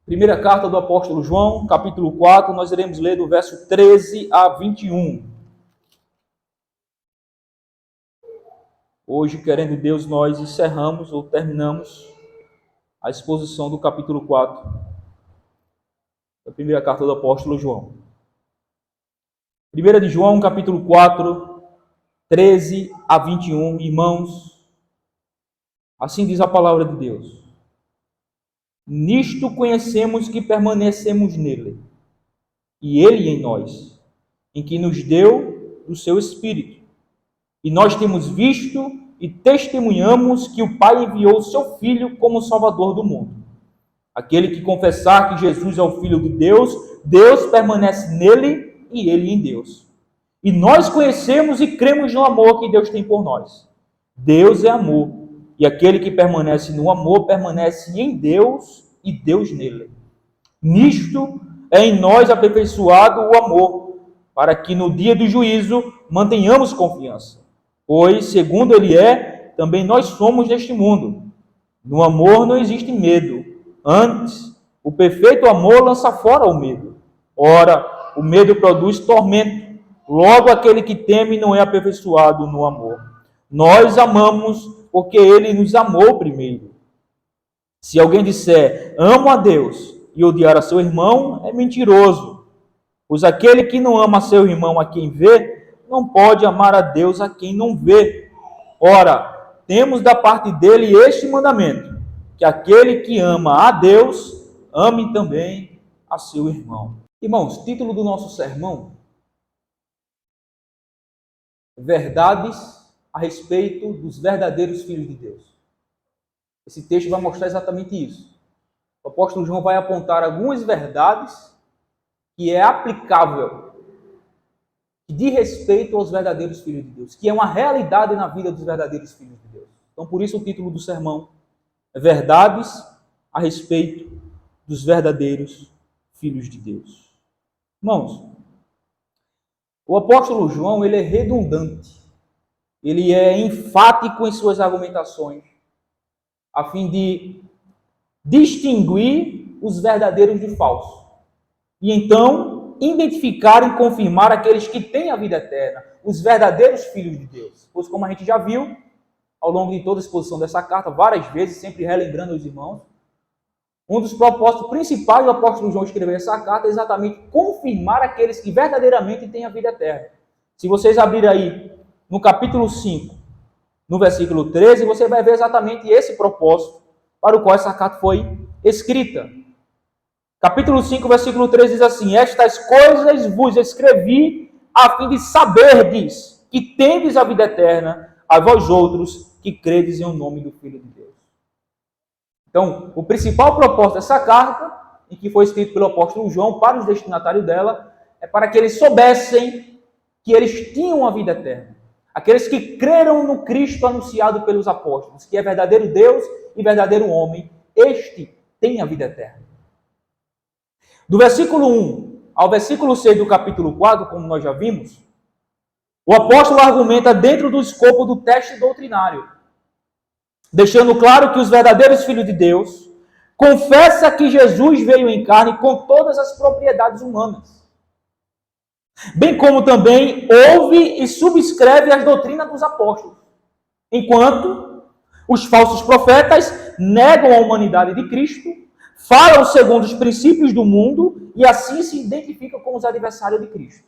Primeira carta do apóstolo João, capítulo 4, nós iremos ler do verso 13 a 21. Hoje, querendo Deus, nós encerramos ou terminamos a exposição do capítulo 4 da primeira carta do apóstolo João. Primeira de João, capítulo 4, 13 a 21. Irmãos, assim diz a palavra de Deus. Nisto conhecemos que permanecemos nele, e ele em nós, em que nos deu do seu Espírito. E nós temos visto e testemunhamos que o Pai enviou o seu Filho como Salvador do mundo. Aquele que confessar que Jesus é o Filho de Deus, Deus permanece nele e ele em Deus. E nós conhecemos e cremos no amor que Deus tem por nós. Deus é amor, e aquele que permanece no amor permanece em Deus e Deus nele. Nisto é em nós aperfeiçoado o amor, para que no dia do juízo mantenhamos confiança. Pois, segundo ele é, também nós somos deste mundo. No amor não existe medo. Antes, o perfeito amor lança fora o medo. Ora, o medo produz tormento. Logo, aquele que teme não é aperfeiçoado no amor. Nós amamos porque ele nos amou primeiro. Se alguém disser, amo a Deus, e odiar a seu irmão, é mentiroso. Pois aquele que não ama seu irmão a quem vê, não pode amar a Deus a quem não vê. Ora, temos da parte dele este mandamento, que aquele que ama a Deus, ame também a seu irmão. Irmãos, título do nosso sermão: Verdades a respeito dos verdadeiros filhos de Deus. Esse texto vai mostrar exatamente isso. O apóstolo João vai apontar algumas verdades que é aplicável, que diz respeito aos verdadeiros filhos de Deus, que é uma realidade na vida dos verdadeiros filhos de Deus. Então, por isso o título do sermão é Verdades a respeito dos verdadeiros filhos de Deus. Irmãos, o apóstolo João, ele é redundante, ele é enfático em suas argumentações, a fim de distinguir os verdadeiros de falsos. E então, identificar e confirmar aqueles que têm a vida eterna, os verdadeiros filhos de Deus. Pois, como a gente já viu, ao longo de toda a exposição dessa carta, várias vezes, sempre relembrando os irmãos, um dos propósitos principais do apóstolo João escrever essa carta é exatamente confirmar aqueles que verdadeiramente têm a vida eterna. Se vocês abrirem aí no capítulo 5, no versículo 13, você vai ver exatamente esse propósito para o qual essa carta foi escrita. Capítulo 5, versículo 13 diz assim: Estas coisas vos escrevi a fim de saberdes que tendes a vida eterna, a vós outros que credes em o nome do Filho de Deus. Então, o principal propósito dessa carta, em que foi escrito pelo apóstolo João para os destinatários dela, é para que eles soubessem que eles tinham a vida eterna. Aqueles que creram no Cristo anunciado pelos apóstolos, que é verdadeiro Deus e verdadeiro homem, este tem a vida eterna. Do versículo 1 ao versículo 6 do capítulo 4, como nós já vimos, o apóstolo argumenta dentro do escopo do teste doutrinário, deixando claro que os verdadeiros filhos de Deus confessam que Jesus veio em carne com todas as propriedades humanas, bem como também ouve e subscreve as doutrinas dos apóstolos, enquanto os falsos profetas negam a humanidade de Cristo, falam segundo os princípios do mundo e assim se identificam com os adversários de Cristo.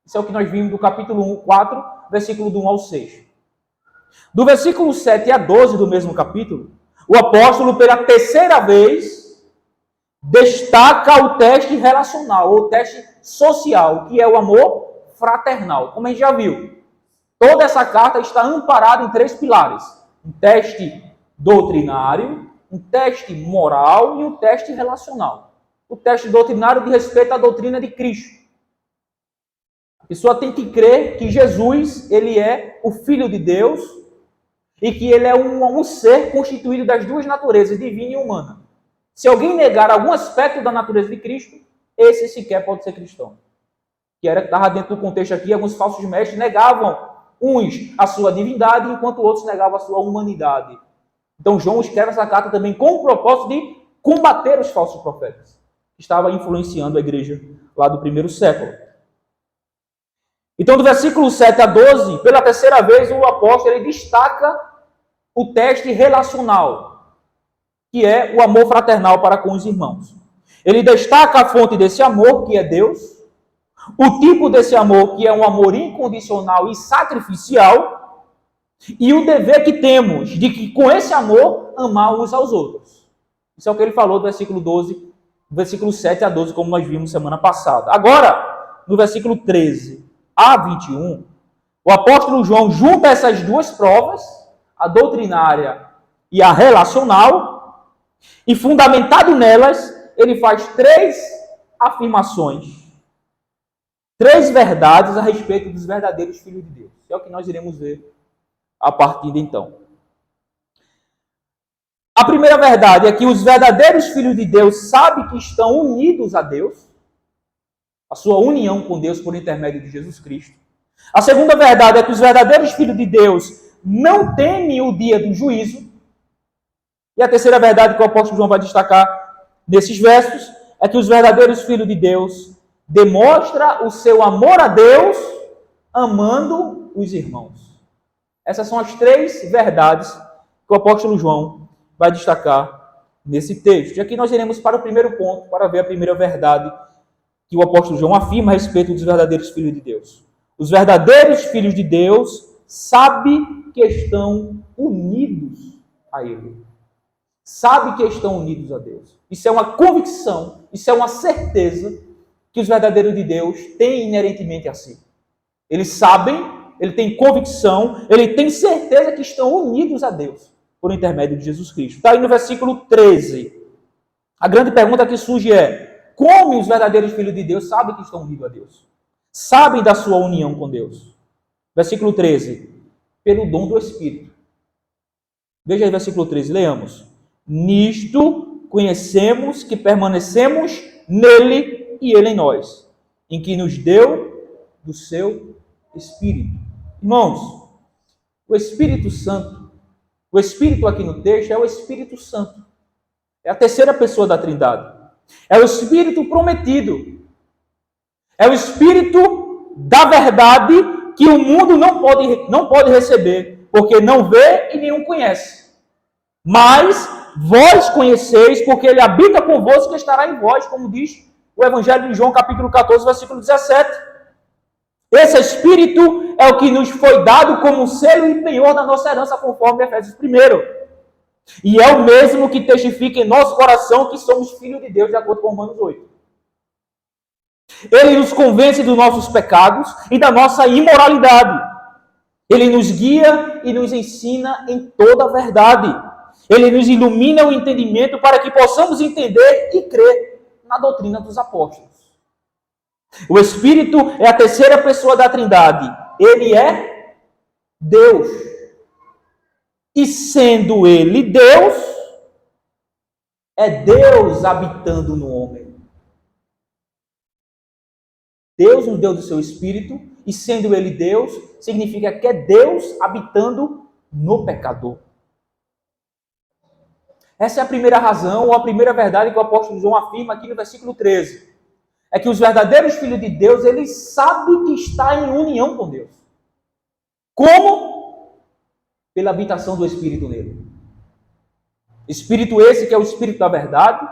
Isso é o que nós vimos do capítulo 4, versículo do 1 ao 6. Do versículo 7 a 12 do mesmo capítulo, o apóstolo, pela terceira vez, destaca o teste relacional, ou teste social, que é o amor fraternal. Como a gente já viu, toda essa carta está amparada em 3 pilares: um teste doutrinário, um teste moral e um teste relacional. O teste doutrinário diz respeito à doutrina de Cristo. A pessoa tem que crer que Jesus, ele é o Filho de Deus e que ele é um ser constituído das duas naturezas, divina e humana. Se alguém negar algum aspecto da natureza de Cristo, esse sequer pode ser cristão. Que estava dentro do contexto aqui, alguns falsos mestres negavam uns a sua divindade, enquanto outros negavam a sua humanidade. Então João escreve essa carta também com o propósito de combater os falsos profetas. estava influenciando a igreja lá do primeiro século. Então, do versículo 7 a 12, pela terceira vez, o apóstolo ele destaca o teste relacional, que é o amor fraternal para com os irmãos. Ele destaca a fonte desse amor, que é Deus, o tipo desse amor, que é um amor incondicional e sacrificial, e o dever que temos de que, com esse amor, amar uns aos outros. Isso é o que ele falou do versículo 12, do versículo 7 a 12, como nós vimos semana passada. Agora, no versículo 13 a 21, o apóstolo João junta essas duas provas, a doutrinária e a relacional, e fundamentado nelas, ele faz 3 afirmações, 3 verdades a respeito dos verdadeiros filhos de Deus. É o que nós iremos ver a partir de então. A primeira verdade é que os verdadeiros filhos de Deus sabem que estão unidos a Deus, a sua união com Deus por intermédio de Jesus Cristo. A segunda verdade é que os verdadeiros filhos de Deus não temem o dia do juízo. E a terceira verdade que o apóstolo João vai destacar nesses versos é que os verdadeiros filhos de Deus demonstram o seu amor a Deus amando os irmãos. Essas são as 3 verdades que o apóstolo João vai destacar nesse texto. E aqui nós iremos para o primeiro ponto, para ver a primeira verdade que o apóstolo João afirma a respeito dos verdadeiros filhos de Deus. Os verdadeiros filhos de Deus sabem que estão unidos a Ele. Sabem que estão unidos a Deus. Isso é uma convicção, isso é uma certeza que os verdadeiros de Deus têm inerentemente a si. Eles sabem, ele tem convicção, ele tem certeza que estão unidos a Deus por intermédio de Jesus Cristo. Está aí no versículo 13. A grande pergunta que surge é: como os verdadeiros filhos de Deus sabem que estão unidos a Deus? Sabem da sua união com Deus? Versículo 13. Pelo dom do Espírito. Veja aí versículo 13, leamos. Nisto conhecemos que permanecemos nele e ele em nós, em que nos deu do seu Espírito. Irmãos, o Espírito Santo, o Espírito aqui no texto é o Espírito Santo. É a terceira pessoa da Trindade. É o Espírito prometido. É o Espírito da verdade que o mundo não pode receber, porque não vê e nenhum conhece. Mas vós conheceis, porque ele habita convosco e estará em vós, como diz o Evangelho de João, capítulo 14, versículo 17. Esse Espírito é o que nos foi dado como selo e penhor da nossa herança, conforme Efésios 1. E é o mesmo que testifica em nosso coração que somos filhos de Deus, de acordo com Romanos 8. Ele nos convence dos nossos pecados e da nossa imoralidade. Ele nos guia e nos ensina em toda a verdade. Ele nos ilumina o entendimento para que possamos entender e crer na doutrina dos apóstolos. O Espírito é a terceira pessoa da Trindade. Ele é Deus. E sendo ele Deus, é Deus habitando no homem. Deus nos deu do seu Espírito, e sendo ele Deus, significa que é Deus habitando no pecador. Essa é a primeira razão, ou a primeira verdade que o apóstolo João afirma aqui no versículo 13. É que os verdadeiros filhos de Deus, eles sabem que está em união com Deus. Como? Pela habitação do Espírito nele. Espírito esse que é o Espírito da verdade,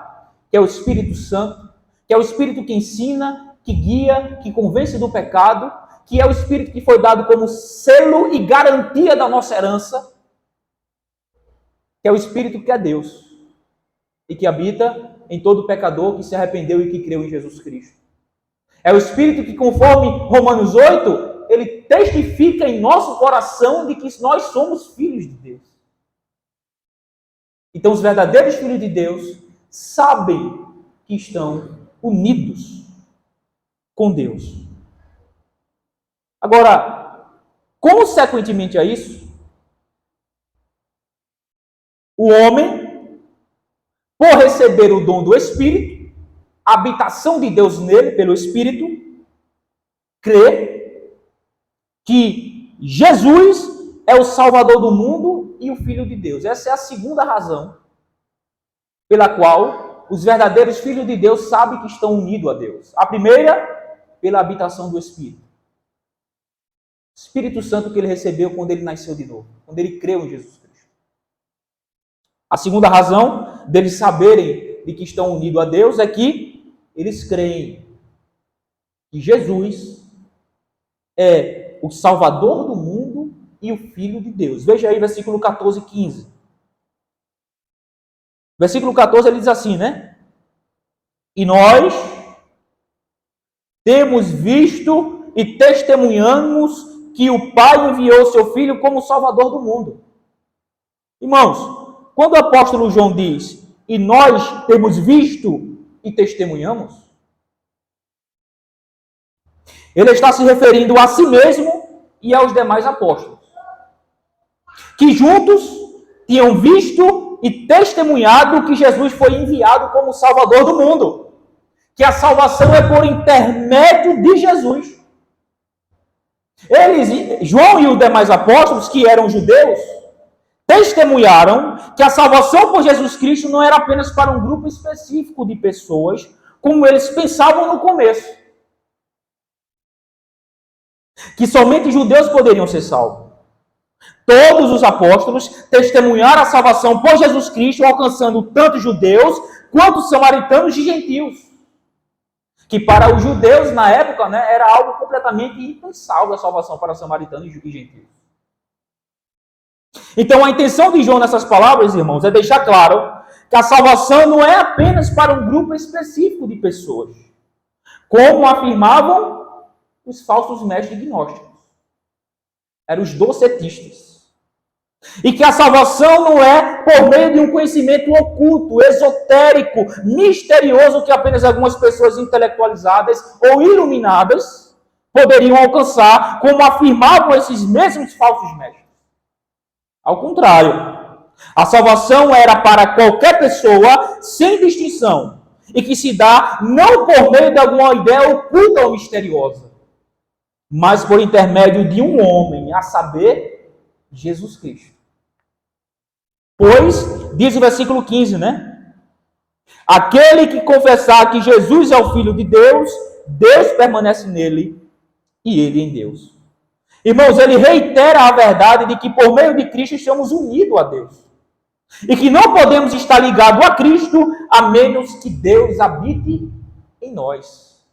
que é o Espírito Santo, que é o Espírito que ensina, que guia, que convence do pecado, que é o Espírito que foi dado como selo e garantia da nossa herança, que é o Espírito que é Deus e que habita em todo pecador que se arrependeu e que creu em Jesus Cristo. É o Espírito que, conforme Romanos 8, ele testifica em nosso coração de que nós somos filhos de Deus. Então, os verdadeiros filhos de Deus sabem que estão unidos com Deus. Agora, consequentemente a isso, o homem, por receber o dom do Espírito, a habitação de Deus nele, pelo Espírito, crê que Jesus é o Salvador do mundo e o Filho de Deus. Essa é a segunda razão pela qual os verdadeiros filhos de Deus sabem que estão unidos a Deus. A primeira, pela habitação do Espírito. Espírito Santo que ele recebeu quando ele nasceu de novo, quando ele creu em Jesus Cristo. A segunda razão deles saberem de que estão unidos a Deus é que eles creem que Jesus é o Salvador do mundo e o Filho de Deus. Veja aí versículo 14 e 15. Versículo 14 ele diz assim, né? E nós temos visto e testemunhamos que o Pai enviou seu Filho como Salvador do mundo. Irmãos, quando o apóstolo João diz, e nós temos visto e testemunhamos, ele está se referindo a si mesmo e aos demais apóstolos, que juntos tinham visto e testemunhado que Jesus foi enviado como Salvador do mundo, que a salvação é por intermédio de Jesus. Eles, João e os demais apóstolos, que eram judeus, testemunharam que a salvação por Jesus Cristo não era apenas para um grupo específico de pessoas, como eles pensavam no começo. Que somente judeus poderiam ser salvos. Todos os apóstolos testemunharam a salvação por Jesus Cristo, alcançando tanto judeus quanto samaritanos e gentios. Que para os judeus, na época, né, era algo completamente impensável a salvação para samaritanos e gentios. Então, a intenção de João nessas palavras, irmãos, é deixar claro que a salvação não é apenas para um grupo específico de pessoas, como afirmavam os falsos mestres gnósticos. Eram os docetistas. E que a salvação não é por meio de um conhecimento oculto, esotérico, misterioso que apenas algumas pessoas intelectualizadas ou iluminadas poderiam alcançar, como afirmavam esses mesmos falsos mestres. Ao contrário, a salvação era para qualquer pessoa, sem distinção, e que se dá não por meio de alguma ideia oculta ou misteriosa, mas por intermédio de um homem, a saber, Jesus Cristo. Pois, diz o versículo 15, né? Aquele que confessar que Jesus é o Filho de Deus, Deus permanece nele e ele em Deus. Irmãos, ele reitera a verdade de que por meio de Cristo estamos unidos a Deus. E que não podemos estar ligados a Cristo a menos que Deus habite em nós.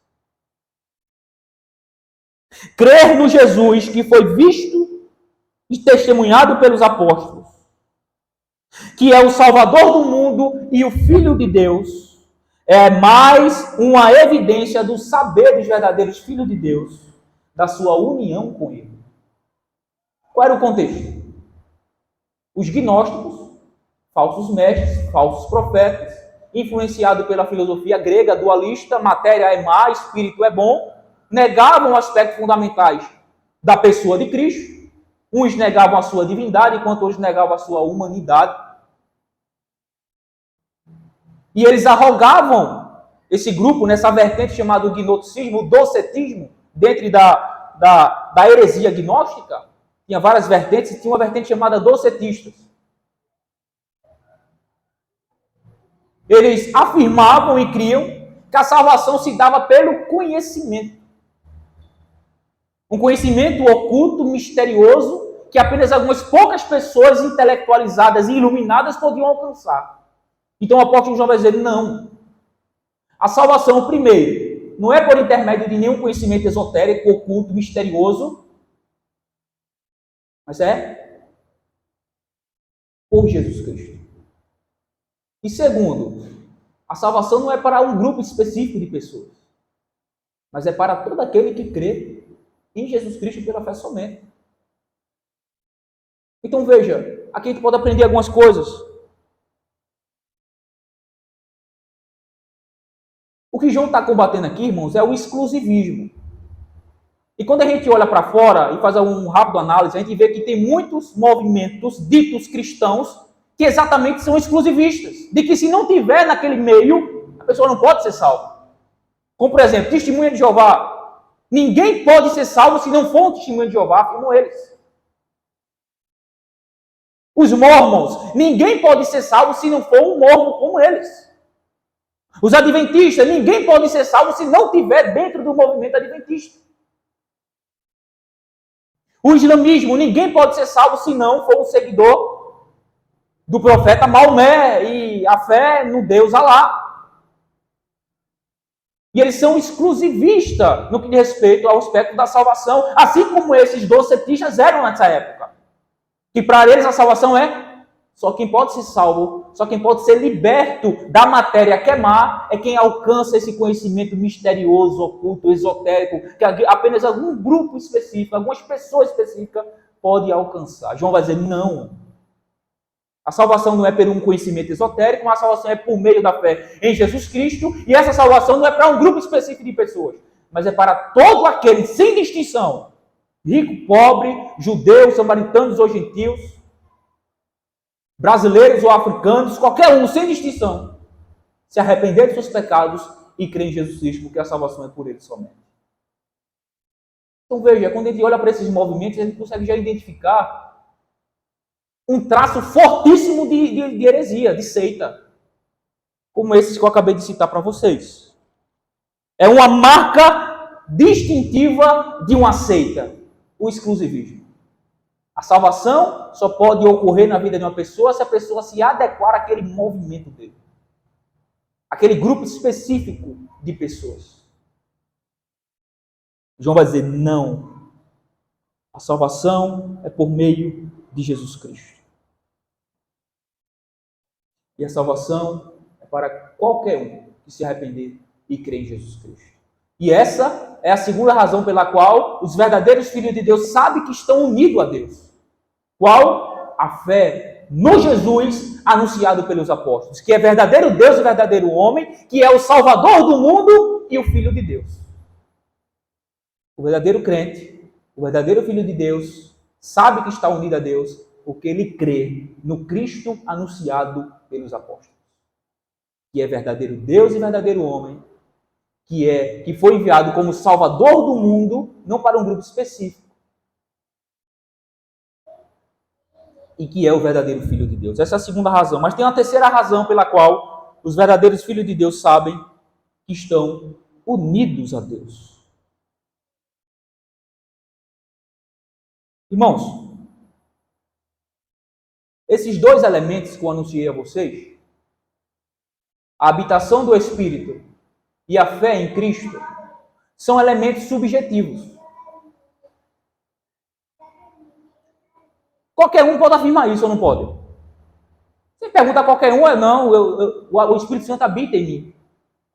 Crer no Jesus que foi visto e testemunhado pelos apóstolos, que é o Salvador do mundo e o Filho de Deus, é mais uma evidência do saber dos verdadeiros filhos de Deus, da sua união com Ele. Qual era o contexto? Os gnósticos, falsos mestres, falsos profetas, influenciados pela filosofia grega dualista, matéria é má, espírito é bom, negavam aspectos fundamentais da pessoa de Cristo. Uns negavam a sua divindade, enquanto outros negavam a sua humanidade. E eles arrogavam esse grupo nessa vertente chamada gnosticismo, o docetismo, dentro da heresia gnóstica. Tinha várias vertentes e tinha uma vertente chamada docetistas. Eles afirmavam e criam que a salvação se dava pelo conhecimento. Um conhecimento oculto, misterioso, que apenas algumas poucas pessoas intelectualizadas e iluminadas podiam alcançar. Então o apóstolo João vai dizer, não. A salvação, primeiro, não é por intermédio de nenhum conhecimento esotérico, oculto, misterioso, mas é por Jesus Cristo. E segundo, a salvação não é para um grupo específico de pessoas, mas é para todo aquele que crê em Jesus Cristo pela fé somente. Então veja, aqui a gente pode aprender algumas coisas. O que João está combatendo aqui, irmãos, é o exclusivismo. E quando a gente olha para fora e faz um rápido análise, a gente vê que tem muitos movimentos ditos cristãos que exatamente são exclusivistas. De que se não tiver naquele meio, a pessoa não pode ser salva. Como, por exemplo, testemunha de Jeová. Ninguém pode ser salvo se não for um testemunho de Jeová, como eles. Os mormons, ninguém pode ser salvo se não for um mormon como eles. Os adventistas, ninguém pode ser salvo se não estiver dentro do movimento adventista. O islamismo, ninguém pode ser salvo se não for um seguidor do profeta Maomé e a fé no Deus Alá. E eles são exclusivistas no que diz respeito ao aspecto da salvação, assim como esses docetistas eram nessa época. Que para eles a salvação é só quem pode ser salvo, só quem pode ser liberto da matéria queimar é quem alcança esse conhecimento misterioso, oculto, esotérico, que apenas algum grupo específico, algumas pessoas específicas podem alcançar. João vai dizer, não. A salvação não é por um conhecimento esotérico, mas a salvação é por meio da fé em Jesus Cristo, e essa salvação não é para um grupo específico de pessoas, mas é para todo aquele, sem distinção, rico, pobre, judeus, samaritanos ou gentios, brasileiros ou africanos, qualquer um, sem distinção, se arrepender dos seus pecados e crer em Jesus Cristo, porque a salvação é por ele somente. Então veja, quando a gente olha para esses movimentos, a gente consegue já identificar um traço fortíssimo de heresia, de seita, como esses que eu acabei de citar para vocês. É uma marca distintiva de uma seita, o exclusivismo. A salvação só pode ocorrer na vida de uma pessoa se a pessoa se adequar àquele movimento dele. Aquele grupo específico de pessoas. João vai dizer, não. A salvação é por meio de Jesus Cristo. E a salvação é para qualquer um que se arrepender e crer em Jesus Cristo. E essa é a segunda razão pela qual os verdadeiros filhos de Deus sabem que estão unidos a Deus. Qual? A fé no Jesus anunciado pelos apóstolos, que é verdadeiro Deus e verdadeiro homem, que é o Salvador do mundo e o Filho de Deus. O verdadeiro crente, o verdadeiro Filho de Deus, sabe que está unido a Deus, porque ele crê no Cristo anunciado pelos apóstolos, que é verdadeiro Deus e verdadeiro homem, que foi enviado como Salvador do mundo, não para um grupo específico, e que é o verdadeiro Filho de Deus. Essa é a segunda razão. Mas tem uma terceira razão pela qual os verdadeiros filhos de Deus sabem que estão unidos a Deus. Irmãos, esses dois elementos que eu anunciei a vocês, a habitação do Espírito e a fé em Cristo, são elementos subjetivos. Qualquer um pode afirmar isso ou não pode? Você pergunta a qualquer um, não, o Espírito Santo habita em mim.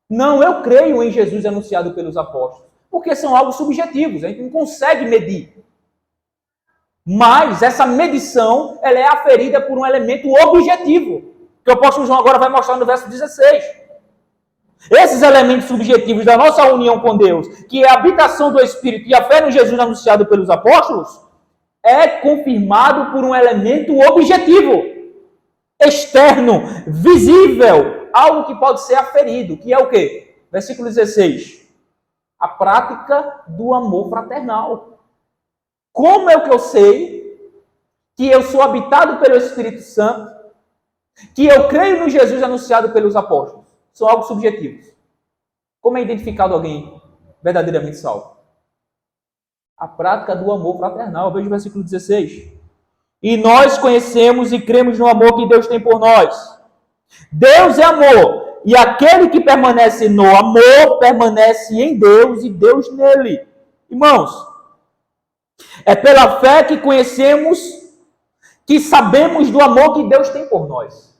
Não, eu creio em Jesus anunciado pelos apóstolos. Porque são algo subjetivos, a gente não consegue medir. Mas essa medição, ela é aferida por um elemento objetivo, que o apóstolo João agora vai mostrar no verso 16. Esses elementos subjetivos da nossa união com Deus, que é a habitação do Espírito e a fé no Jesus anunciado pelos apóstolos, é confirmado por um elemento objetivo, externo, visível, algo que pode ser aferido, que é o quê? Versículo 16. A prática do amor fraternal. Como é que eu sei que eu sou habitado pelo Espírito Santo, que eu creio no Jesus anunciado pelos apóstolos? São algo subjetivos. Como é identificado alguém verdadeiramente salvo? A prática do amor fraternal. Veja o versículo 16. E nós conhecemos e cremos no amor que Deus tem por nós. Deus é amor, e aquele que permanece no amor, permanece em Deus e Deus nele. Irmãos, é pela fé que conhecemos, que sabemos do amor que Deus tem por nós.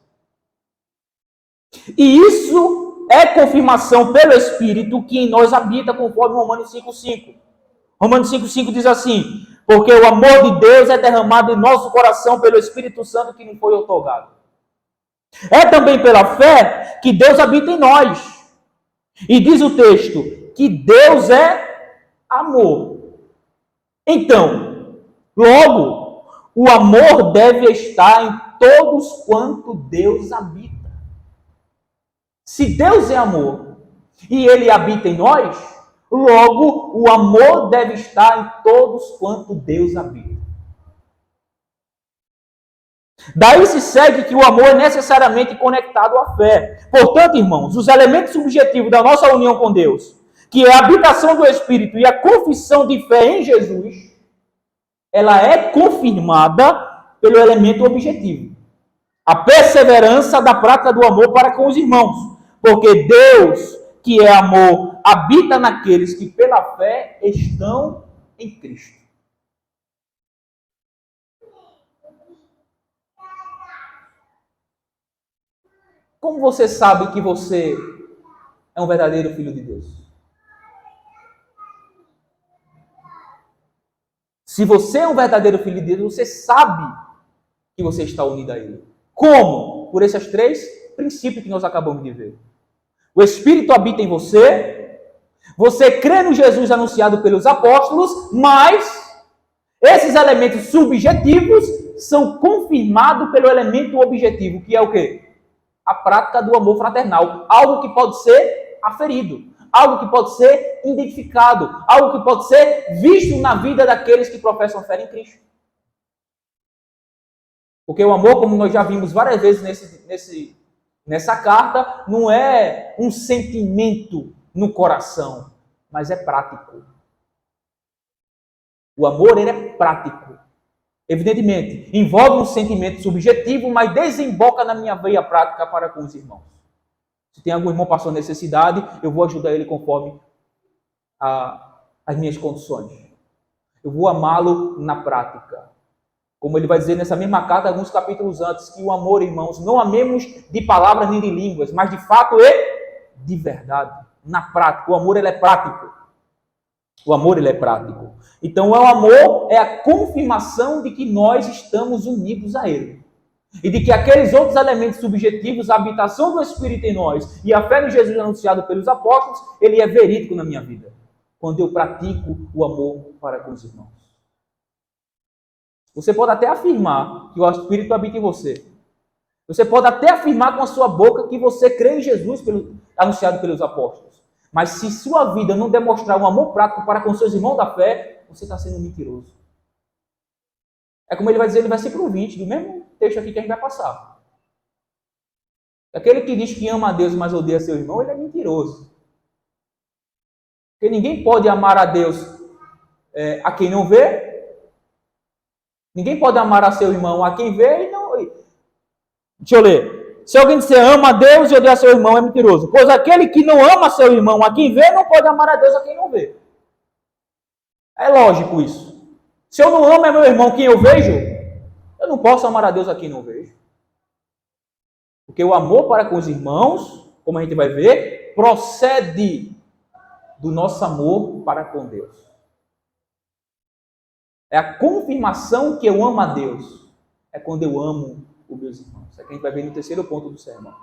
E isso é confirmação pelo Espírito que em nós habita, conforme Romanos 5,5. Romanos 5,5 diz assim: porque o amor de Deus é derramado em nosso coração pelo Espírito Santo que nos foi outorgado. É também pela fé que Deus habita em nós. E diz o texto que Deus é amor. Então, logo, o amor deve estar em todos quanto Deus habita. Se Deus é amor e Ele habita em nós, logo, o amor deve estar em todos quanto Deus habita. Daí se segue que o amor é necessariamente conectado à fé. Portanto, irmãos, os elementos subjetivos da nossa união com Deus, que é a habitação do Espírito e a confissão de fé em Jesus, ela é confirmada pelo elemento objetivo. A perseverança da prática do amor para com os irmãos. Porque Deus, que é amor, habita naqueles que pela fé estão em Cristo. Como você sabe que você é um verdadeiro filho de Deus? Se você é um verdadeiro filho de Deus, você sabe que você está unido a Ele. Como? Por esses 3 princípios que nós acabamos de ver. O Espírito habita em você, você crê no Jesus anunciado pelos apóstolos, mas esses elementos subjetivos são confirmados pelo elemento objetivo, que é o quê? A prática do amor fraternal. Algo que pode ser aferido, algo que pode ser identificado, algo que pode ser visto na vida daqueles que professam fé em Cristo. Porque o amor, como nós já vimos várias vezes nessa carta, não é um sentimento no coração, mas é prático. O amor, ele é prático. Evidentemente, envolve um sentimento subjetivo, mas desemboca na minha veia prática para com os irmãos. Se tem algum irmão passando necessidade, eu vou ajudar ele conforme as minhas condições. Eu vou amá-lo na prática. Como ele vai dizer nessa mesma carta, alguns capítulos antes, que o amor, irmãos, não amemos de palavras nem de línguas, mas de fato e de verdade. Na prática, o amor ele é prático. O amor ele é prático. Então, o amor é a confirmação de que nós estamos unidos a Ele. E de que aqueles outros elementos subjetivos, a habitação do Espírito em nós e a fé em Jesus anunciado pelos apóstolos, ele é verídico na minha vida. Quando eu pratico o amor para com os irmãos. Você pode até afirmar que o Espírito habita em você. Você pode até afirmar com a sua boca que você crê em Jesus anunciado pelos apóstolos. Mas se sua vida não demonstrar um amor prático para com seus irmãos da fé, você está sendo mentiroso. É como ele vai dizer no versículo 20, do mesmo texto aqui que a gente vai passar. Aquele que diz que ama a Deus, mas odeia seu irmão, ele é mentiroso. Porque ninguém pode amar a Deus a quem não vê. Ninguém pode amar a seu irmão a quem vê e não... Deixa eu ler. Se alguém disser ama a Deus e odeia seu irmão, é mentiroso. Pois aquele que não ama seu irmão a quem vê, não pode amar a Deus a quem não vê. É lógico isso. Se eu não amo meu irmão quem eu vejo, eu não posso amar a Deus a quem não vejo. Porque o amor para com os irmãos, como a gente vai ver, procede do nosso amor para com Deus. É a confirmação que eu amo a Deus. É quando eu amo os meus irmãos. Isso aqui a gente vai ver no 3º ponto do sermão.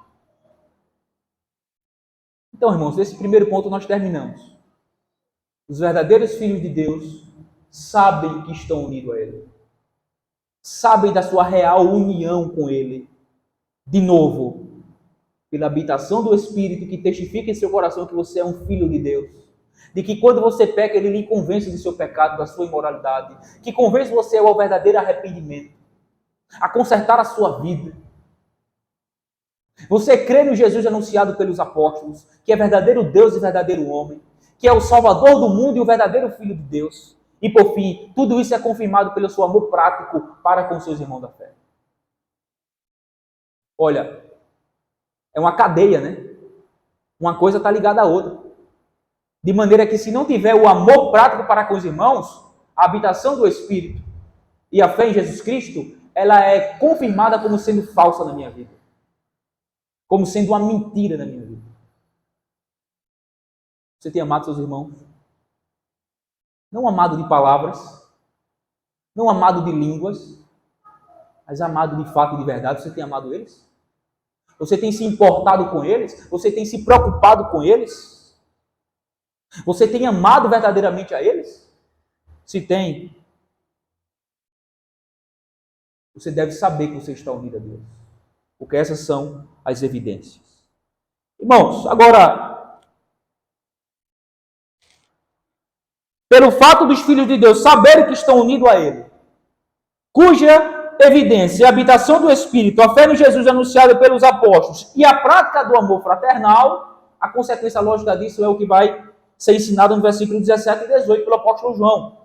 Então, irmãos, nesse primeiro ponto nós terminamos. Os verdadeiros filhos de Deus sabem que estão unidos a Ele. Sabem da sua real união com Ele. De novo, pela habitação do Espírito que testifica em seu coração que você é um filho de Deus. De que quando você peca, Ele lhe convence do seu pecado, da sua imoralidade. Que convence você ao verdadeiro arrependimento. A consertar a sua vida. Você crê no Jesus anunciado pelos apóstolos, que é verdadeiro Deus e verdadeiro homem, que é o Salvador do mundo e o verdadeiro Filho de Deus. E por fim, tudo isso é confirmado pelo seu amor prático para com seus irmãos da fé. Olha, é uma cadeia, né? Uma coisa está ligada à outra. De maneira que se não tiver o amor prático para com os irmãos, a habitação do Espírito e a fé em Jesus Cristo, ela é confirmada como sendo falsa na minha vida. Como sendo uma mentira na minha vida. Você tem amado seus irmãos? Não amado de palavras, não amado de línguas, mas amado de fato e de verdade. Você tem amado eles? Você tem se importado com eles? Você tem se preocupado com eles? Você tem amado verdadeiramente a eles? Se tem, você deve saber que você está unido a Deus. Porque essas são as evidências. Irmãos, agora, pelo fato dos filhos de Deus saberem que estão unidos a Ele, cuja evidência e a habitação do Espírito, a fé em Jesus anunciada pelos apóstolos e a prática do amor fraternal, a consequência lógica disso é o que vai ser ensinado no versículo 17 e 18 pelo apóstolo João.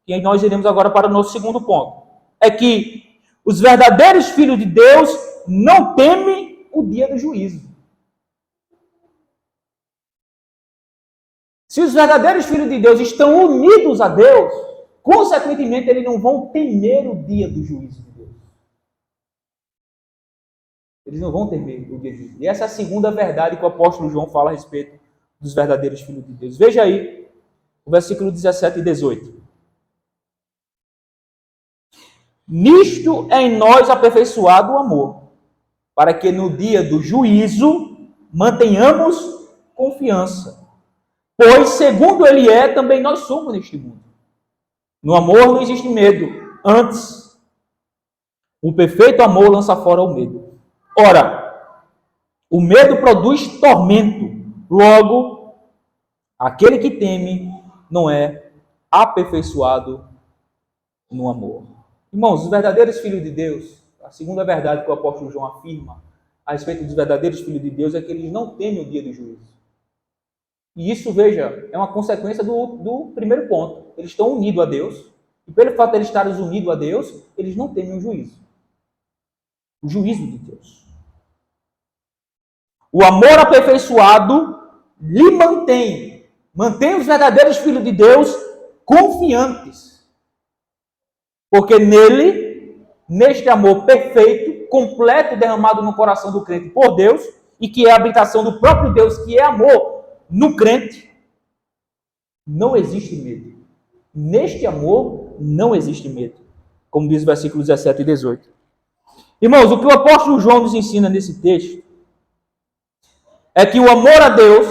E aí nós iremos agora para o nosso segundo ponto. É que os verdadeiros filhos de Deus não temem o dia do juízo. Se os verdadeiros filhos de Deus estão unidos a Deus, consequentemente eles não vão temer o dia do juízo de Deus. Eles não vão temer o dia do juízo. E essa é a segunda verdade que o apóstolo João fala a respeito dos verdadeiros filhos de Deus. Veja aí o versículo 17 e 18. Nisto é em nós aperfeiçoado o amor, para que no dia do juízo mantenhamos confiança. Pois, segundo ele é, também nós somos neste mundo. No amor não existe medo. Antes, o perfeito amor lança fora o medo. Ora, o medo produz tormento. Logo, aquele que teme não é aperfeiçoado no amor. Irmãos, os verdadeiros filhos de Deus, a segunda verdade que o apóstolo João afirma a respeito dos verdadeiros filhos de Deus é que eles não temem o dia do juízo. E isso, veja, é uma consequência do primeiro ponto. Eles estão unidos a Deus, e pelo fato de eles estarem unidos a Deus, eles não temem o juízo. O juízo de Deus. O amor aperfeiçoado lhe mantém os verdadeiros filhos de Deus confiantes. Porque neste amor perfeito, completo, derramado no coração do crente por Deus, e que é a habitação do próprio Deus, que é amor, no crente, não existe medo. Neste amor, não existe medo. Como diz o versículo 17 e 18. Irmãos, o que o apóstolo João nos ensina nesse texto é que o amor a Deus,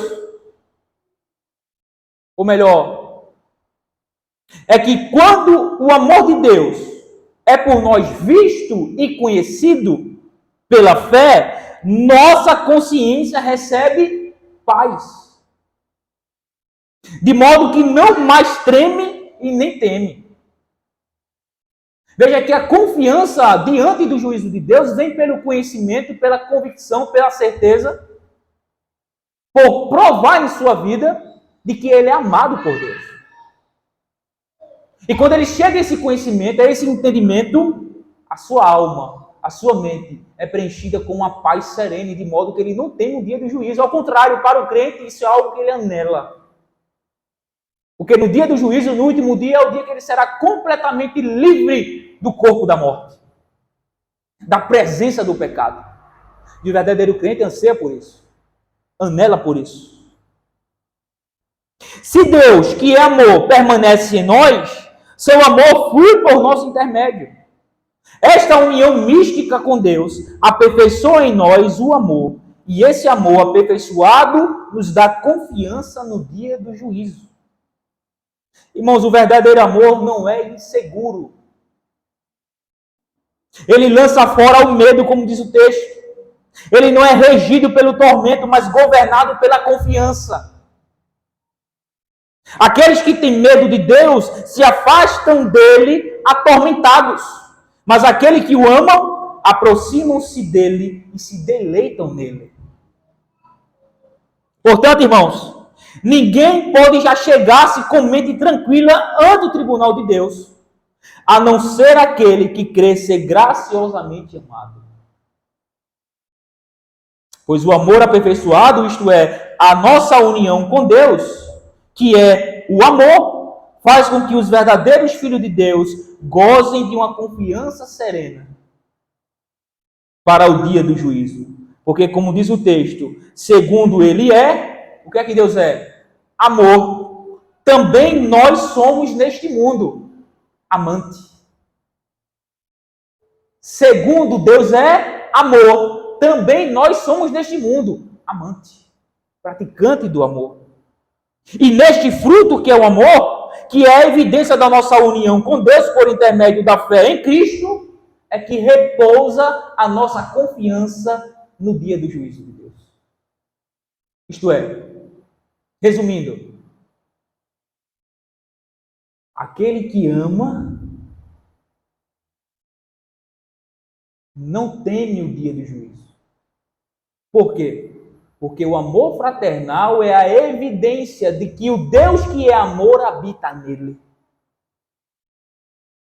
ou melhor, é que quando o amor de Deus é por nós visto e conhecido pela fé, nossa consciência recebe paz. De modo que não mais treme e nem teme. Veja que a confiança diante do juízo de Deus vem pelo conhecimento, pela convicção, pela certeza, por provar em sua vida de que ele é amado por Deus. E quando ele chega a esse conhecimento, a esse entendimento, a sua alma, a sua mente é preenchida com uma paz serena, de modo que ele não teme o dia do juízo. Ao contrário, para o crente, isso é algo que ele anela. Porque no dia do juízo, no último dia, é o dia que ele será completamente livre do corpo da morte, da presença do pecado. E o verdadeiro crente anseia por isso, anela por isso. Se Deus, que é amor, permanece em nós, seu amor flui por nosso intermédio. Esta união mística com Deus aperfeiçoa em nós o amor, e esse amor aperfeiçoado nos dá confiança no dia do juízo. Irmãos, o verdadeiro amor não é inseguro. Ele lança fora o medo, como diz o texto. Ele não é regido pelo tormento, mas governado pela confiança. Aqueles que têm medo de Deus se afastam dele atormentados. Mas aqueles que o amam aproximam-se dele e se deleitam nele. Portanto, irmãos, ninguém pode já chegar-se com mente tranquila ante o tribunal de Deus, a não ser aquele que crê ser graciosamente amado. Pois o amor aperfeiçoado, isto é, a nossa união com Deus, que é o amor, faz com que os verdadeiros filhos de Deus gozem de uma confiança serena para o dia do juízo. Porque, como diz o texto, segundo ele é, o que é que Deus é? Amor. Também nós somos neste mundo amante. Segundo Deus é amor. Também nós somos neste mundo amante. Praticante do amor. E neste fruto que é o amor, que é a evidência da nossa união com Deus por intermédio da fé em Cristo, é que repousa a nossa confiança no dia do juízo de Deus. Isto é, resumindo, aquele que ama não teme o dia do juízo. Por quê? Porque o amor fraternal é a evidência de que o Deus que é amor habita nele.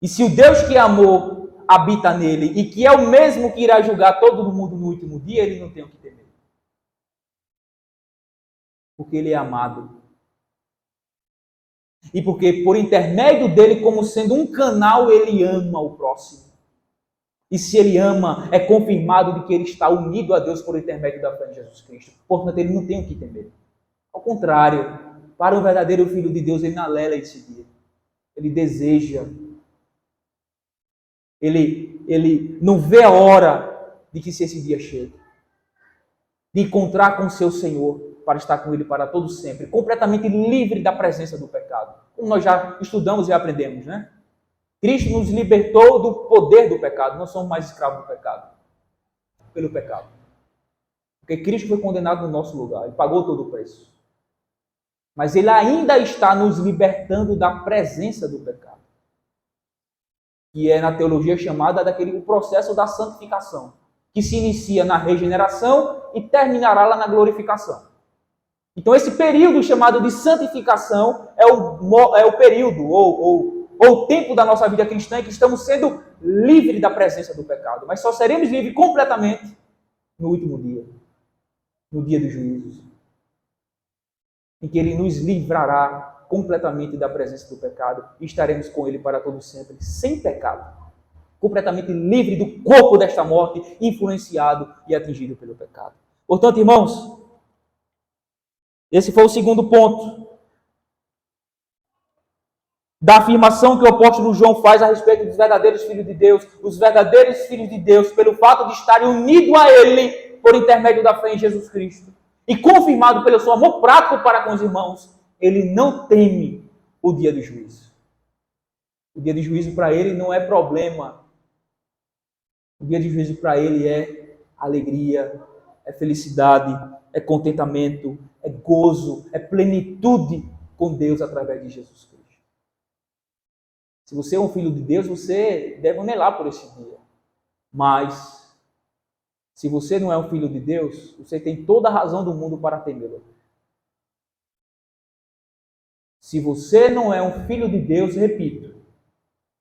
E se o Deus que é amor habita nele e que é o mesmo que irá julgar todo mundo no último dia, ele não tem o que temer. Porque ele é amado. E porque por intermédio dele, como sendo um canal, ele ama o próximo. E se ele ama, é confirmado de que ele está unido a Deus por intermédio da fé em Jesus Cristo. Portanto, ele não tem o que temer. Ao contrário, para um verdadeiro filho de Deus, ele não alela esse dia. Ele deseja. Ele não vê a hora de que esse dia chegue. De encontrar com o seu Senhor, para estar com ele para todo sempre, completamente livre da presença do pecado. Como nós já estudamos e aprendemos, né? Cristo nos libertou do poder do pecado. Não somos mais escravos do pecado. Pelo pecado. Porque Cristo foi condenado no nosso lugar. Ele pagou todo o preço. Mas ele ainda está nos libertando da presença do pecado. Que é na teologia chamada o processo da santificação. Que se inicia na regeneração e terminará lá na glorificação. Então esse período chamado de santificação é o período ou o tempo da nossa vida cristã em que estamos sendo livres da presença do pecado. Mas só seremos livres completamente no último dia. No dia dos juízos. Em que ele nos livrará completamente da presença do pecado e estaremos com ele para todo sempre, sem pecado. Completamente livre do corpo desta morte, influenciado e atingido pelo pecado. Portanto, irmãos, esse foi o segundo ponto da afirmação que o apóstolo João faz a respeito dos verdadeiros filhos de Deus. Os verdadeiros filhos de Deus, pelo fato de estarem unidos a Ele por intermédio da fé em Jesus Cristo e confirmado pelo seu amor prático para com os irmãos, ele não teme o dia do juízo. O dia de juízo para ele não é problema. O dia de juízo para ele é alegria, é felicidade, é contentamento, é gozo, é plenitude com Deus através de Jesus Cristo. Se você é um filho de Deus, você deve anelar por esse dia. Mas, se você não é um filho de Deus, você tem toda a razão do mundo para temê-lo. Se você não é um filho de Deus, repito,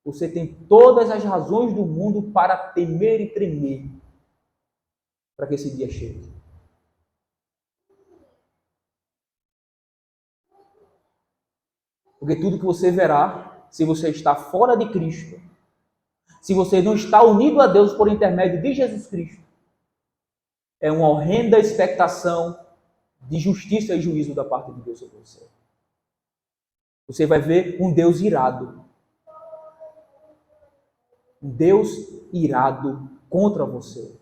você tem todas as razões do mundo para temer e tremer para que esse dia chegue. Porque tudo que você verá, se você está fora de Cristo, se você não está unido a Deus por intermédio de Jesus Cristo, é uma horrenda expectação de justiça e juízo da parte de Deus sobre você. Você vai ver um Deus irado. Um Deus irado contra você.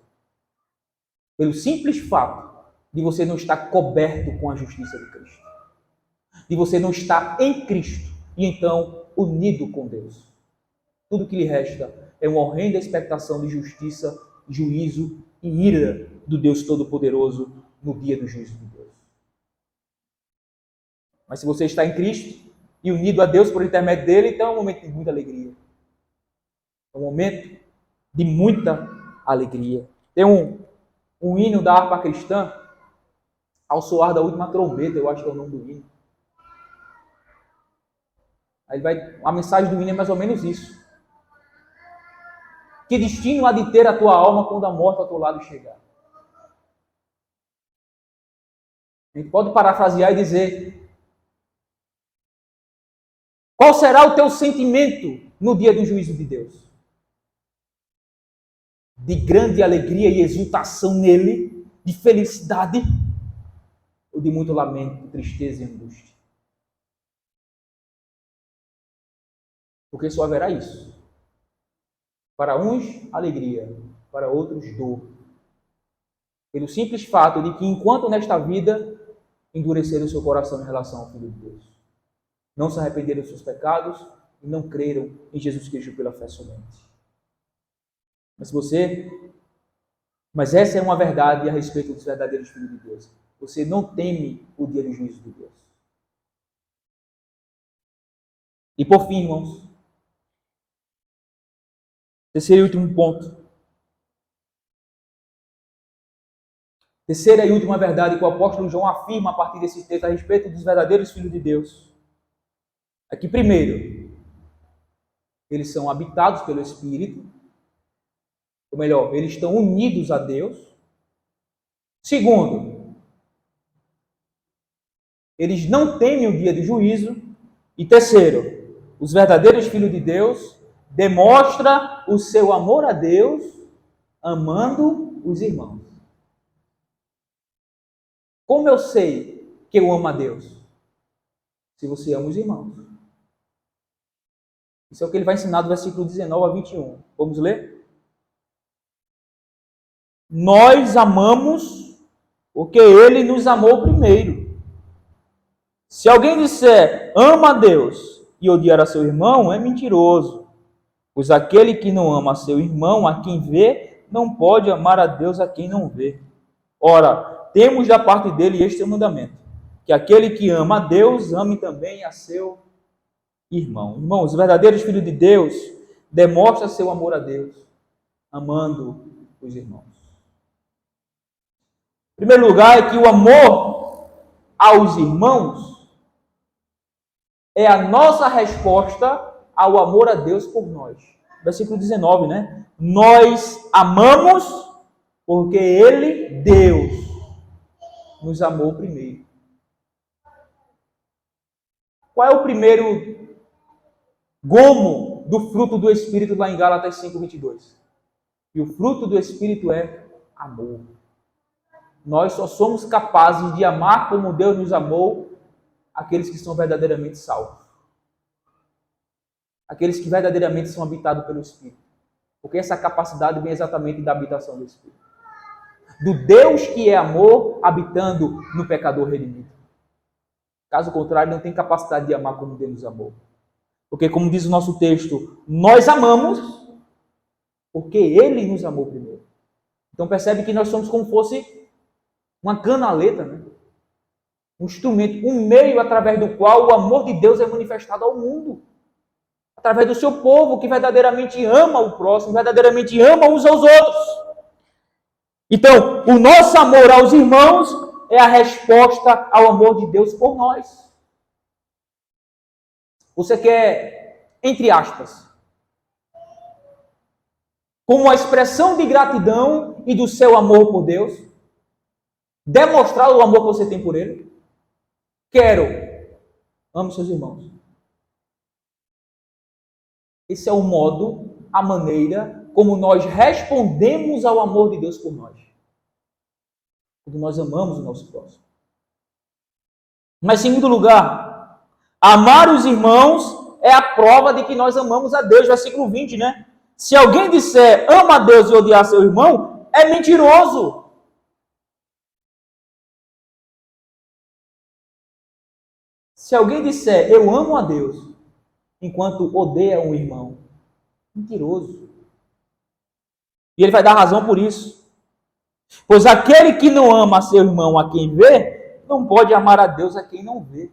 Pelo simples fato de você não estar coberto com a justiça de Cristo. De você não estar em Cristo e então unido com Deus. Tudo que lhe resta é uma horrenda expectação de justiça, juízo e ira do Deus Todo-Poderoso no dia do juízo de Deus. Mas se você está em Cristo e unido a Deus por intermédio dele, então é um momento de muita alegria. É um momento de muita alegria. Tem um hino da harpa cristã, ao soar da última trombeta, eu acho que é o nome do hino. A mensagem do hino é mais ou menos isso. Que destino há de ter a tua alma quando a morte ao teu lado chegar? A gente pode parafrasear e dizer: qual será o teu sentimento no dia do juízo de Deus? De grande alegria e exultação nele, de felicidade, ou de muito lamento, tristeza e angústia? Porque só haverá isso. Para uns, alegria, para outros, dor. Pelo simples fato de que, enquanto nesta vida, endureceram o seu coração em relação ao Filho de Deus. Não se arrependeram dos seus pecados e não creram em Jesus Cristo pela fé somente. Mas essa é uma verdade a respeito dos verdadeiros filhos de Deus. Você não teme o dia do juízo de Deus. E por fim, irmãos, terceiro e último ponto. Terceira e última verdade que o apóstolo João afirma a partir desse texto a respeito dos verdadeiros filhos de Deus é que, primeiro, eles são habitados pelo Espírito, ou melhor, eles estão unidos a Deus. Segundo, eles não temem o dia do juízo. E terceiro, os verdadeiros filhos de Deus demonstram o seu amor a Deus, amando os irmãos. Como eu sei que eu amo a Deus? Se você ama os irmãos. Isso é o que ele vai ensinar do versículo 19 a 21. Vamos ler? Nós amamos porque ele nos amou primeiro. Se alguém disser ama a Deus e odiar a seu irmão, é mentiroso. Pois aquele que não ama a seu irmão, a quem vê, não pode amar a Deus a quem não vê. Ora, temos da parte dele este mandamento, que aquele que ama a Deus, ame também a seu irmão. Irmãos, os verdadeiros filhos de Deus demonstram seu amor a Deus, amando os irmãos. Em primeiro lugar, é que o amor aos irmãos é a nossa resposta ao amor a Deus por nós. Versículo 19, né? Nós amamos porque ele, Deus, nos amou primeiro. Qual é o primeiro gomo do fruto do Espírito lá em Gálatas 5:22? E o fruto do Espírito é amor. Nós só somos capazes de amar como Deus nos amou aqueles que são verdadeiramente salvos. Aqueles que verdadeiramente são habitados pelo Espírito. Porque essa capacidade vem exatamente da habitação do Espírito. Do Deus que é amor, habitando no pecador redimido. Caso contrário, não tem capacidade de amar como Deus nos amou. Porque, como diz o nosso texto, nós amamos porque Ele nos amou primeiro. Então percebe que nós somos como fosse uma canaleta, né? Um instrumento, um meio através do qual o amor de Deus é manifestado ao mundo. Através do seu povo que verdadeiramente ama o próximo, verdadeiramente ama uns aos outros. Então, o nosso amor aos irmãos é a resposta ao amor de Deus por nós. Você quer, entre aspas, como uma expressão de gratidão e do seu amor por Deus, demonstrar o amor que você tem por Ele? Quero. Ame seus irmãos. Esse é o modo, a maneira como nós respondemos ao amor de Deus por nós. Quando nós amamos o nosso próximo. Mas, em segundo lugar, amar os irmãos é a prova de que nós amamos a Deus. Versículo 20, né? Se alguém disser ama a Deus e odiar seu irmão, é mentiroso. Se alguém disser eu amo a Deus, enquanto odeia um irmão, mentiroso. E ele vai dar razão por isso. Pois aquele que não ama seu irmão a quem vê, não pode amar a Deus a quem não vê.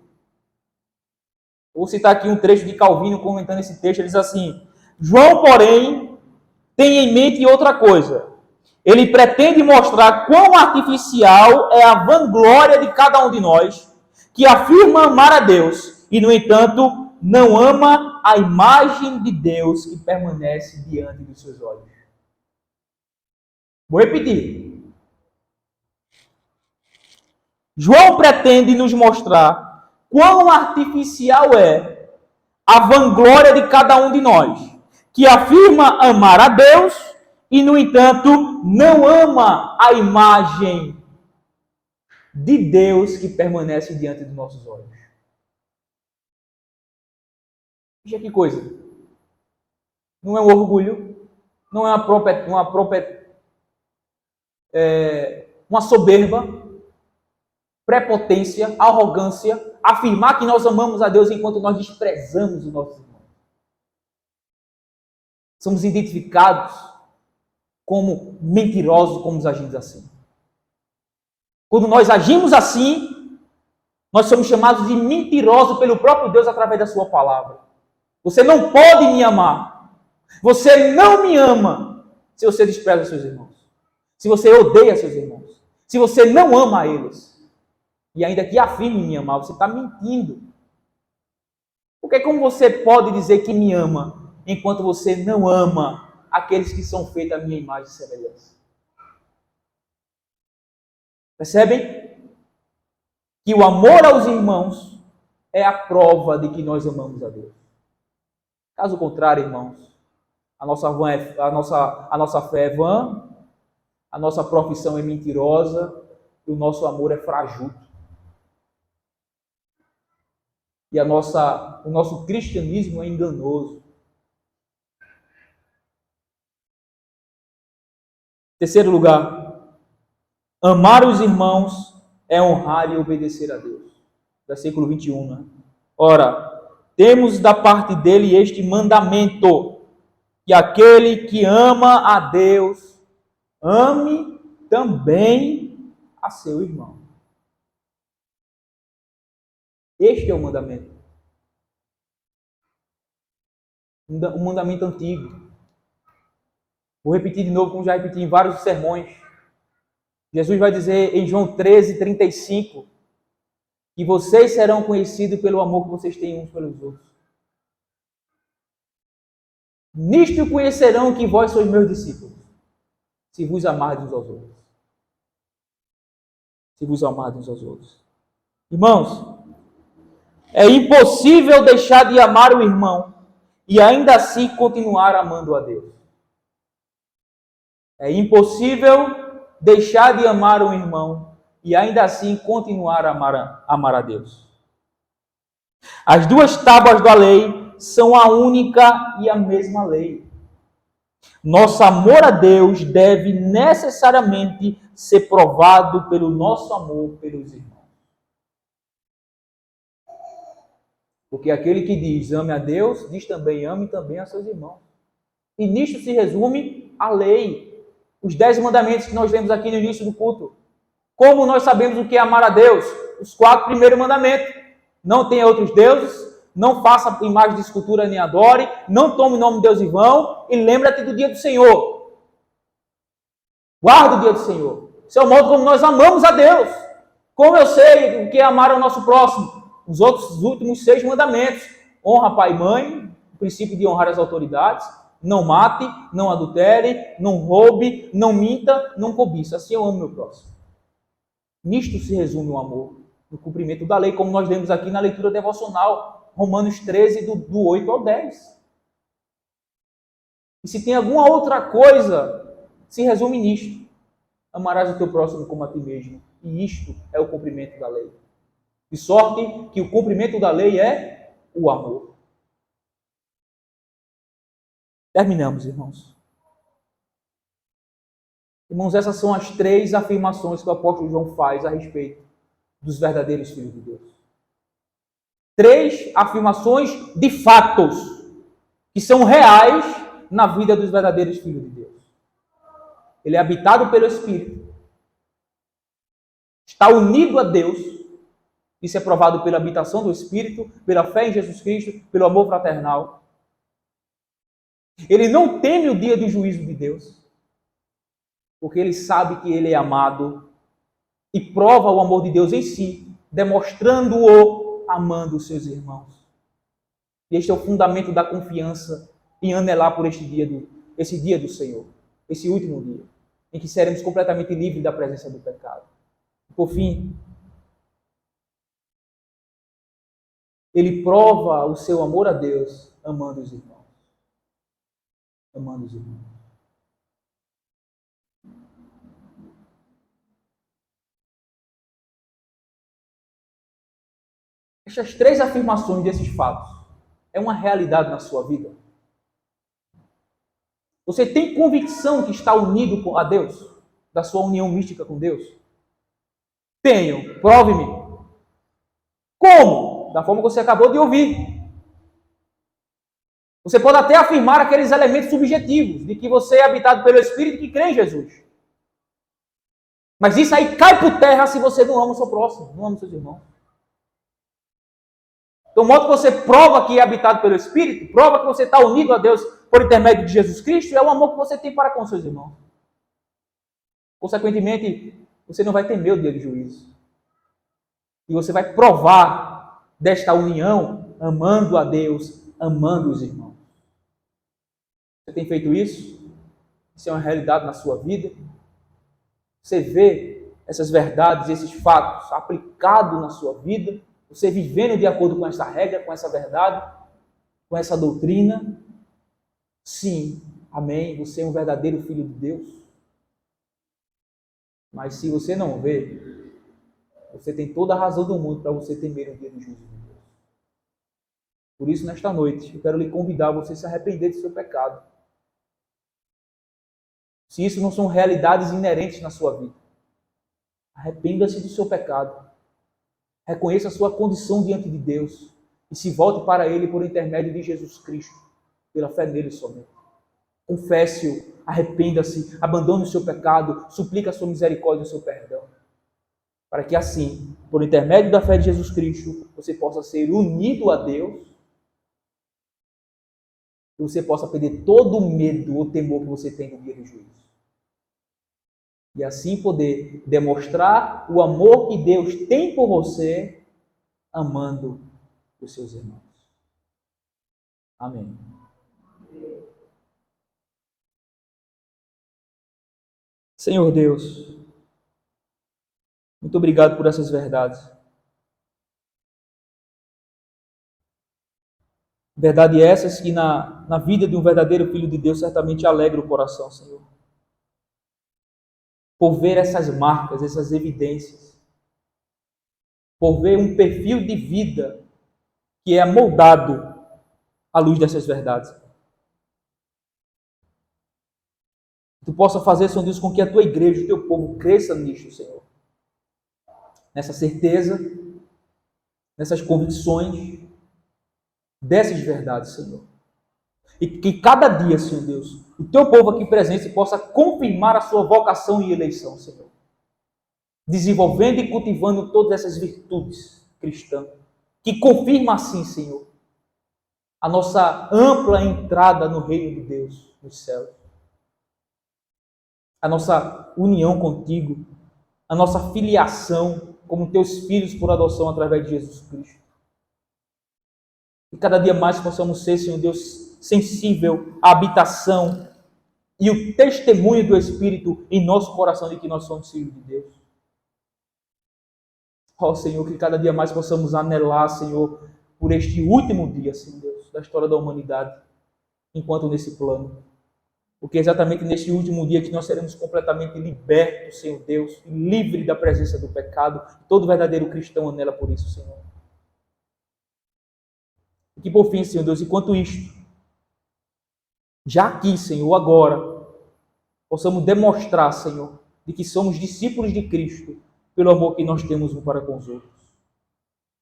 Vou citar aqui um trecho de Calvino comentando esse texto. Ele diz assim: João, porém, tem em mente outra coisa. Ele pretende mostrar quão artificial é a vanglória de cada um de nós, que afirma amar a Deus e, no entanto, não ama a imagem de Deus que permanece diante dos seus olhos. Vou repetir. João pretende nos mostrar quão artificial é a vanglória de cada um de nós, que afirma amar a Deus e, no entanto, não ama a imagem de Deus que permanece diante dos nossos olhos. Veja que coisa. Não é um orgulho, não é uma soberba, prepotência, arrogância, afirmar que nós amamos a Deus enquanto nós desprezamos os nossos irmãos. Somos identificados como mentirosos, como agimos assim. Quando nós agimos assim, nós somos chamados de mentirosos pelo próprio Deus através da sua palavra. Você não pode me amar. Você não me ama se você despreza seus irmãos. Se você odeia seus irmãos. Se você não ama eles, e ainda que afirme me amar, você está mentindo. Porque como você pode dizer que me ama, enquanto você não ama aqueles que são feitos à minha imagem e semelhança? Percebem? Que o amor aos irmãos é a prova de que nós amamos a Deus. Caso contrário, irmãos, a nossa fé é vã, a nossa profissão é mentirosa e o nosso amor é frajuto. E o nosso cristianismo é enganoso. Terceiro lugar, amar os irmãos é honrar e obedecer a Deus. Versículo 21, né? Ora, temos da parte dele este mandamento, que aquele que ama a Deus, ame também a seu irmão. Este é o mandamento. Um mandamento antigo. Vou repetir de novo, como já repeti em vários sermões. Jesus vai dizer em João 13:35, que vocês serão conhecidos pelo amor que vocês têm uns pelos outros. Nisto conhecerão que vós sois meus discípulos, se vos amardes uns aos outros. Se vos amardes uns aos outros. Irmãos, é impossível deixar de amar o irmão e ainda assim continuar amando a Deus. É impossível deixar de amar o irmão e ainda assim continuar a amar a Deus. As duas tábuas da lei são a única e a mesma lei. Nosso amor a Deus deve necessariamente ser provado pelo nosso amor pelos irmãos. Porque aquele que diz ame a Deus, diz também ame também a seus irmãos. E nisto se resume a lei. Os 10 mandamentos que nós vemos aqui no início do culto. Como nós sabemos o que é amar a Deus? Os 4 primeiros mandamentos. Não tenha outros deuses, não faça imagem de escultura nem adore, não tome o nome de Deus em vão e lembra-te do dia do Senhor. Guarda o dia do Senhor. Esse é o modo como nós amamos a Deus. Como eu sei o que é amar ao nosso próximo? Os últimos 6 mandamentos. Honra pai e mãe, o princípio de honrar as autoridades. Não mate, não adultere, não roube, não minta, não cobiça. Assim eu amo meu próximo. Nisto se resume o amor, no cumprimento da lei, como nós vemos aqui na leitura devocional, Romanos 13, do 8 ao 10. E se tem alguma outra coisa, se resume nisto. Amarás o teu próximo como a ti mesmo. E isto é o cumprimento da lei. De sorte que o cumprimento da lei é o amor. Terminamos, irmãos. Irmãos, essas são as 3 afirmações que o apóstolo João faz a respeito dos verdadeiros filhos de Deus. 3 afirmações de fatos que são reais na vida dos verdadeiros filhos de Deus. Ele é habitado pelo Espírito, está unido a Deus. Isso é provado pela habitação do Espírito, pela fé em Jesus Cristo, pelo amor fraternal. Ele não teme o dia do juízo de Deus, porque ele sabe que ele é amado e prova o amor de Deus em si, demonstrando-o amando os seus irmãos. E este é o fundamento da confiança em anelar por esse dia do Senhor, esse último dia, em que seremos completamente livres da presença do pecado. Por fim, ele prova o seu amor a Deus amando os irmãos. Amando os irmãos. Estas 3 afirmações desses fatos é uma realidade na sua vida? Você tem convicção que está unido a Deus? Da sua união mística com Deus? Tenho. Prove-me. Como? Da forma que você acabou de ouvir. Você pode até afirmar aqueles elementos subjetivos de que você é habitado pelo Espírito que crê em Jesus. Mas isso aí cai por terra se você não ama o seu próximo, não ama os seus irmãos. Então, o modo que você prova que é habitado pelo Espírito, prova que você está unido a Deus por intermédio de Jesus Cristo, é o amor que você tem para com os seus irmãos. Consequentemente, você não vai temer o dia do juízo. E você vai provar desta união amando a Deus, amando os irmãos. Você tem feito isso? Isso é uma realidade na sua vida? Você vê essas verdades, esses fatos aplicados na sua vida? Você vivendo de acordo com essa regra, com essa verdade, com essa doutrina? Sim, amém. Você é um verdadeiro filho de Deus. Mas se você não vê, você tem toda a razão do mundo para você temer o dia do juízo de Deus. Por isso, nesta noite, eu quero lhe convidar a você se arrepender do seu pecado. Se isso não são realidades inerentes na sua vida, arrependa-se do seu pecado. Reconheça a sua condição diante de Deus e se volte para Ele por intermédio de Jesus Cristo, pela fé nele somente. Confesse-o, arrependa-se, abandone o seu pecado, suplique a sua misericórdia e o seu perdão. Para que assim, por intermédio da fé de Jesus Cristo, você possa ser unido a Deus e você possa perder todo o medo ou temor que você tem no dia do juízo. E assim poder demonstrar o amor que Deus tem por você, amando os seus irmãos. Amém. Senhor Deus, muito obrigado por essas verdades. Verdade essas que na vida de um verdadeiro filho de Deus certamente alegra o coração, Senhor. Por ver essas marcas, essas evidências. Por ver um perfil de vida que é moldado à luz dessas verdades. Que tu possa fazer, Senhor Deus, com que a tua igreja, o teu povo cresça nisto, Senhor. Nessa certeza, nessas convicções, dessas verdades, Senhor. E que cada dia, Senhor Deus, o teu povo aqui presente possa confirmar a sua vocação e eleição, Senhor. Desenvolvendo e cultivando todas essas virtudes cristãs. Que confirma assim, Senhor, a nossa ampla entrada no reino de Deus, nos céus. A nossa união contigo, a nossa filiação como teus filhos por adoção através de Jesus Cristo. E cada dia mais possamos ser, Senhor Deus, sensível à habitação e o testemunho do Espírito em nosso coração de que nós somos filhos de Deus. Ó Senhor, que cada dia mais possamos anelar, Senhor, por este último dia, Senhor Deus, da história da humanidade, enquanto nesse plano. Porque é exatamente neste último dia que nós seremos completamente libertos, Senhor Deus, livre da presença do pecado. Todo verdadeiro cristão anela por isso, Senhor. E que por fim, Senhor Deus, enquanto isto, já aqui, Senhor, agora, possamos demonstrar, Senhor, de que somos discípulos de Cristo, pelo amor que nós temos um para com os outros.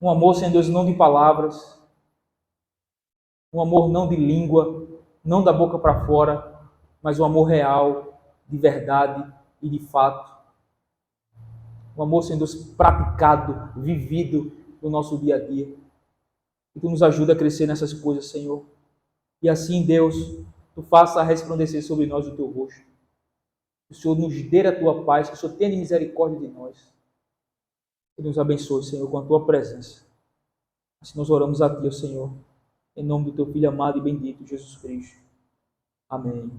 Um amor, Senhor Deus, não de palavras, um amor não de língua, não da boca para fora, mas um amor real, de verdade e de fato. Um amor, Senhor Deus, praticado, vivido no nosso dia a dia. E Tu nos ajuda a crescer nessas coisas, Senhor. E assim, Deus, Tu faça resplandecer sobre nós o Teu rosto. Que o Senhor nos dê a Tua paz, que o Senhor tenha misericórdia de nós. Que nos abençoe, Senhor, com a Tua presença. Assim nós oramos a Ti, Senhor, em nome do Teu Filho amado e bendito, Jesus Cristo. Amém.